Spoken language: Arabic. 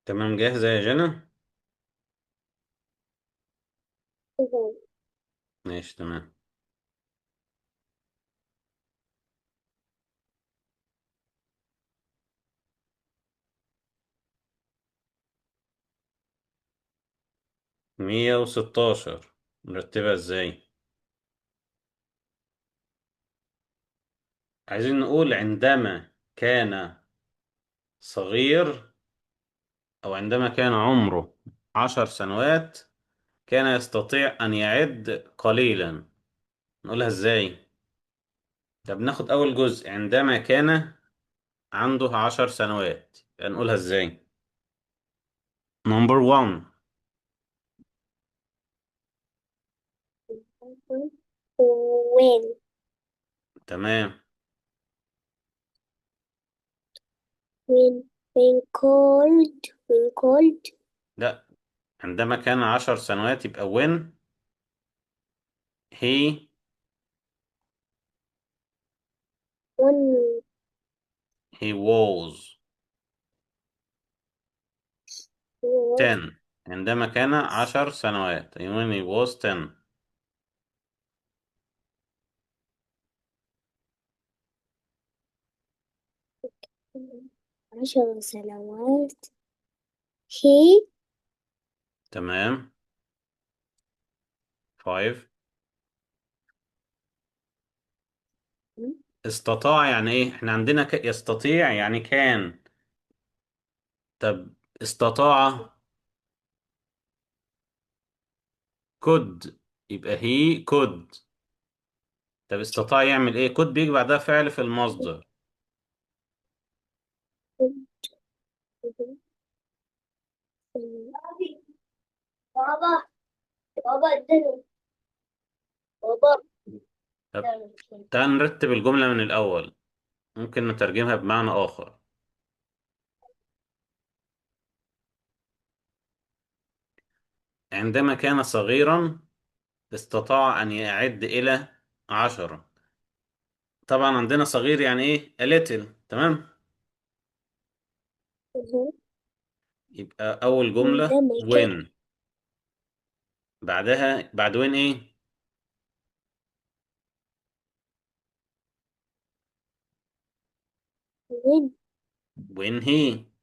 تمام، جاهزة يا جنى؟ تمام. ماشي تمام. 116 نرتبها ازاي؟ عايزين نقول عندما كان صغير، أو عندما كان عمره 10 سنوات كان يستطيع أن يعد قليلا. نقولها ازاي؟ طب ناخد أول جزء، عندما كان عنده 10 سنوات، نقولها ازاي؟ نمبر 1. when تمام. when cold لا، عندما كان 10 سنوات يبقى when he when he was was 10. عندما كان 10 سنوات when he was 10. 10 سنوات he تمام. 5. استطاع يعني ايه؟ احنا عندنا يستطيع يعني كان. طب استطاع could، يبقى he could. طب استطاع يعمل ايه؟ could بيجي بعدها فعل في المصدر. بابا بابا اديله بابا. طب تعال نرتب الجملة من الأول، ممكن نترجمها بمعنى آخر. عندما كان صغيرا استطاع أن يعد إلى 10. طبعا عندنا صغير يعني ايه؟ a little. تمام. يبقى أول جملة عندما كان when، بعدها بعد when ايه؟ when when he.